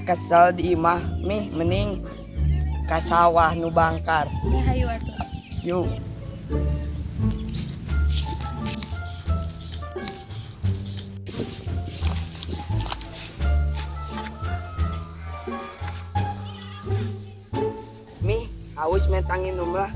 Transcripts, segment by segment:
Kesel di imah mih mending ka sawah nu bangkar. Ya hayu atuh. Yuk. Mi, haus metangin lah.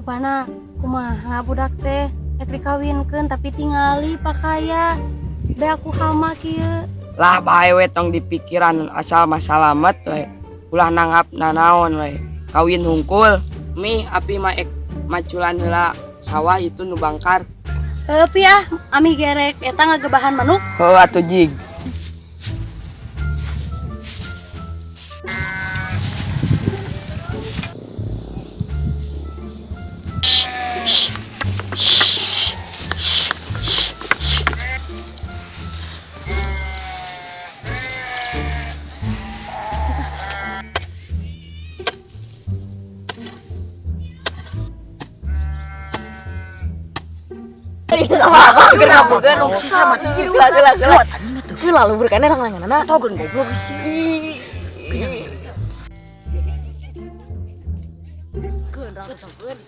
Rupana kumaha budak teh rek dikawinkeun tapi tingali pakaya. Be aku hama kieu. Lah bae we tong di pikiran asal mah salamet we. Ulah nanggap nanaon we. Kawin hungkul. Mi api mah ek maculan heula sawah itu nu bangkar. Pi ami gerek eta ngagebahan manuk. Heuh atuh jig. Kenapa gerong sih sama gelak lu berkane lang-langan togen goblok sih. Keun rang keun.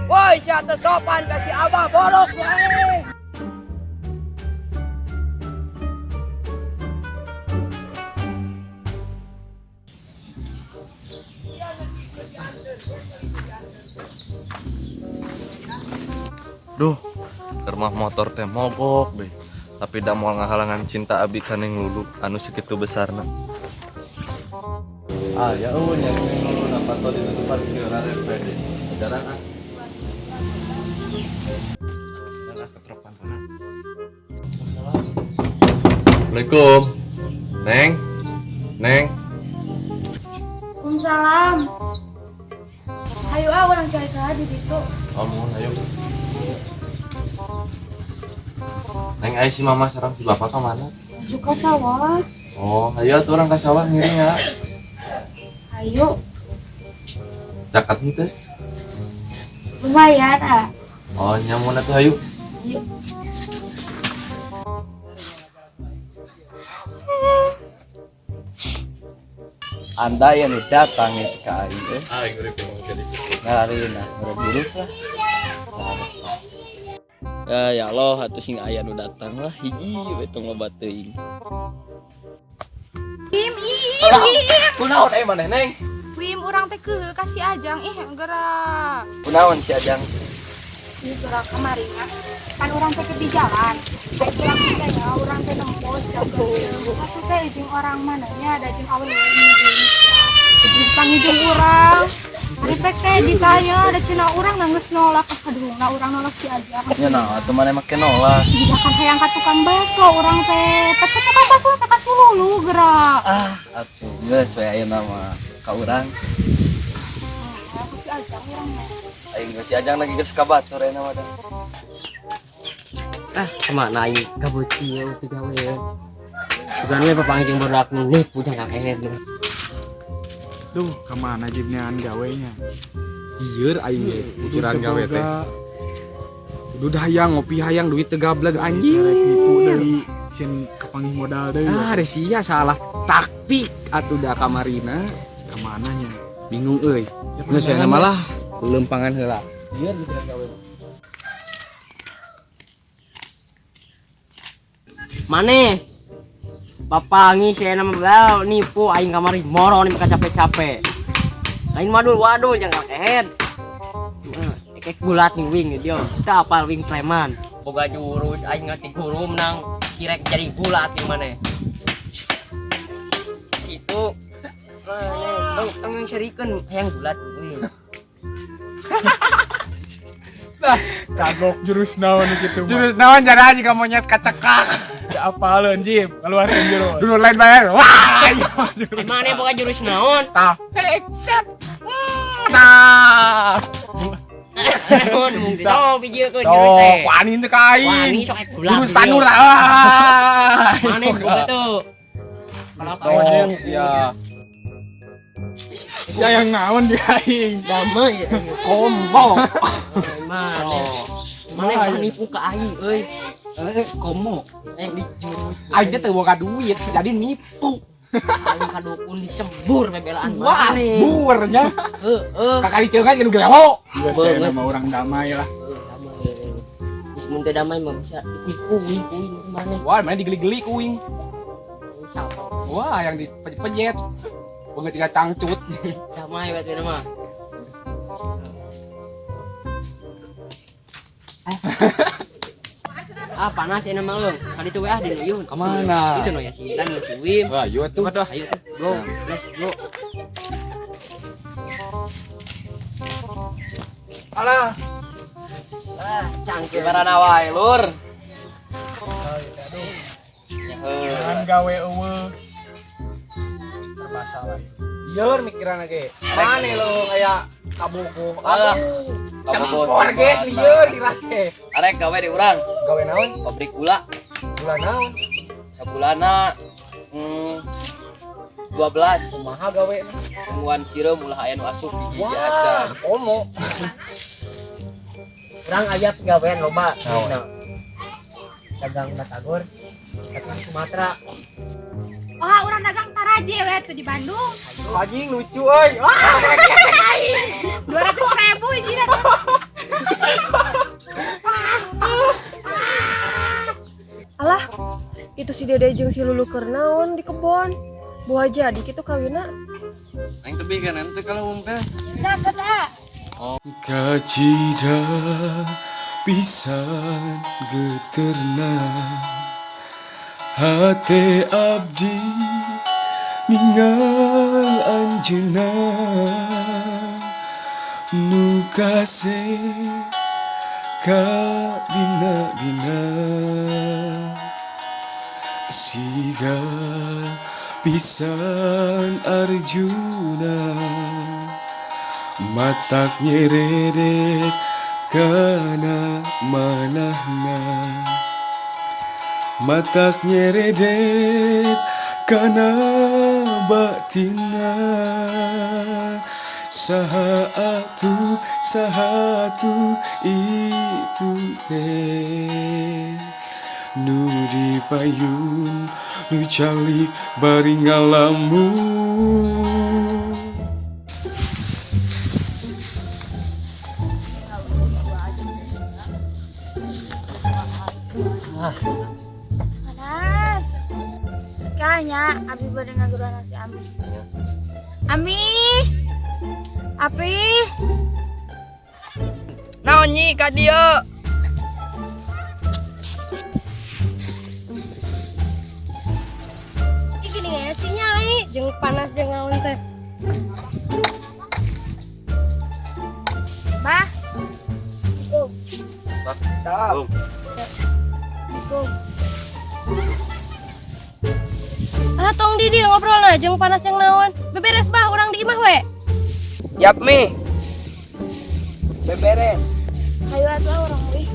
Woi, siapa sopan kasih abah bolok wae. Duh, rumah motor teh mogok deh. Tapi da moal ngahalangan cinta abi kaneng lulu anu segitu besarna. Ah, ya eueuh nya kaneng lulu na pato di tempat kieu na RPD. Jarang ah. Jarang ketropan pana. Assalamualaikum. Neng. Neng. Waalaikumsalam. Hayu urang cari ka di ditu. Kamu ayo. Neng ai si mama sareng si bapak ka mana? Suka sawah. Oh, ayo atuh urang ka sawah ngiring ya. Hayu Cakat henteu. lumayan ah. Oh, nyamun atuh ayo. Hayu. Anda yang datang itu ke aing Ah, ngeureun mau jadi. ngarina buruk lah. Ya Allah atuh sing aya nu datang lah hiji we tong loba teuing. Im. Kunaon maneh Neng? Wim urang teh keul kasih ajang gerak. Kunaon si Ajang? Ini gerak kemarin kan urang teh di jalan. Kayak gerak teh ya urang teh nembos jaga. Aku teh jeung orang mananya ada jeung awewe ini. Panggil urang. Ari pek teh ditanya ada cenah urang nanggeus nolak. Aduh, urang nolak si Ajang. Ya nah, atuh maneh make nolak. Kan hayang ka tukang baso urang teh. Teh tukang baso teh kasih lulu gerak. Atuh geus we ayeuna mah ka urang. Aku si Ajang urang mah. Aing si Ajang lagi geus ka batur ayeuna mah. Kemana aing kabuci ya teu gawe ya. Sugan we papanggih budak nih punya kakeher gitu. Duh, kemana jibnean gawenya? Ieur aing ge pikiran gawe teh. Kudu dah hayang ngopi hayang duit teu gablek anjing. Nipu dari sin kepanggih modal deui. Ah, sia salah taktik atuh da kamarina. Kemana nya? Bingung euy. Geus we malah lempangan heula. Ieur pikiran gawe. Mane? Papangi saya nama bel nipu aing kamari moro nih maka capek-capek. Aing madul waduh jangan kakeher. Kayak gulat nih wing dia. Kita apal wing preman. Boga jurus aing ngerti guru menang kirek jadi gulat yang mana. Itu tong serikeun hayang gulat wing. Kagok jurus naon gitu. Jurus naon jana jika monyet kacekak. Ya apaleun Jip, keluarin jurus. Dulu lain bayar. Wah. Emang nih bukan jurus naon? Tah. Headset. Nah. Naon mungkin tau pijieun jurus Tuh, teh. wani teu kai. Wani sok gula. Jurus tanur tah. Ah. Mana boga tuh? Sok sia. Saya yang naon di aing. Damai Kombo. Mana yang nipu ke aing euy. Komo. Di jurus Aing teh teu boga duit, jadi nipu. aing kadukun disembur bebelaan Wah, maneh. buurnya. Heeh. Kakak diceungan kan gelo. Juga saya nama orang damai lah. Mun teu damai mah bisa dikuing-kuing maneh. Wah, mana digeli-geli kuing. Siapa? Wah, yang dipejet. Bunga tiga cangcut. Damai buat mana mah. Panas ya nama lu. Kali itu WA di Yun. Kemana? Itu no ya si Intan si Wim. Wah, yuk tuh. Coba doh, ayo tuh. Go. Let's go. Alah. Cangkir Barana wae, Lur. Jangan gawe eueuh. Serba salah. Yeur mikiran ge. Mane lo kayak kabuku. Alah. Cempor guys, lieur hirah ge. Arek gawe di urang. Gawe naon? Pabrik gula. Bulan naon? Sabulana 12. Kumaha gawe? Temuan sireum ulah aya nu asup di hiji aja. Wah, komo. Urang aya penggawean loba. Dagang batagor. Dagang Sumatera. Wah, orang dagang taraje we tuh di Bandung. Anjing lucu euy. Wah, 200.000 hiji na. Alah, itu si Dede jeung si Lulu keur naon di kebon. Buah jadi kitu kawina. Aing teu bigan ente kalau teh. Jaket lah. Kacida pisan geterna hate abdi ninggal anjeunna nu kase ka bina-bina sigal pisan Arjuna matak nyeredet kana manahna matak nyeredet kana batina sahatu itu teh nu dipayun nu calik bari ngalamun. Panas. Kayaknya Abi bade ngaguruan nasi Ami. Ami. Api. Naon nyi ka dieu? Ih gini ya si Nyai, jeung panas jeung naon teh. Bah, Ah tong di dieu ngobrolna jeung panas jeung naon. Beberes bah urang di imah we. Yap mi. Beberes. hayu atuh urang euy.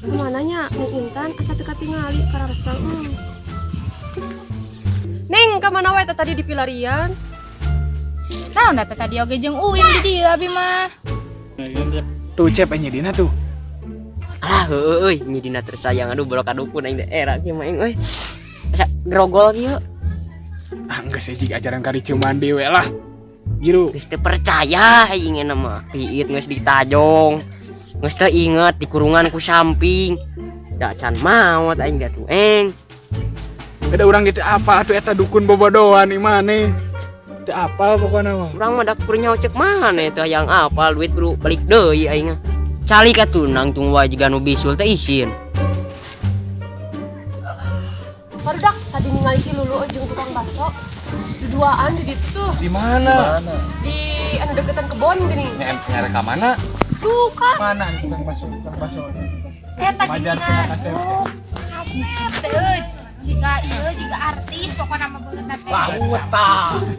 Kemananya Neng Intan asa teu katingali kararasal. Neng kamana wae tadi di pilarian? Naon da tadi oge jeung Uwim di dieu abi mah. Tuh cep nyedina tuh. Alah heueuy nyi dina tersayang aduh borok kadukun aing daerah kieu mah aing euy. Asa grogol kieu. Ah geus ejig ajaran kari cuman dewe lah. Gitu. Geus teu percaya aing na mah. Piit geus ditajong. Geus teu inget di kurungan ku samping. Da can maot aing da tuh eng. Ada orang gitu apa atuh eta dukun bobodohan imane. Teu apal pokona mah. Urang mah dak pernyaho cek mana itu yang apa duit bro balik deui aing. Cali ka tunang tung wae jiga nu bisul teh isin. Barudak tadi ningali si Lulu jeung tukang bakso. Duaan di ditu tuh. Di mana? Di si anu deketan kebon gini. Nyari ka mana? Duh, Kak. Mana tukang bakso? Tadi Majar cenah kasep. Asep teh jika ieu juga artis pokoknya mah beungeut teh.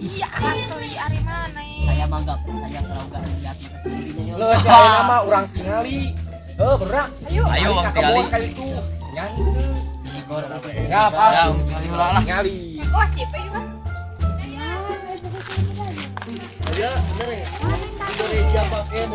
Iya asli ari mana Saya mah enggak percaya kalau enggak lihat mata sendirinya. Lu si ayeuna mah urang tingali. Berak. Ayo Ka tingali. kebon kali itu. Nyanyi. Ya, Pak. Tingali heula lah. Tingali. Oh siapa juga? Ya, bener ya. Indonesia pakai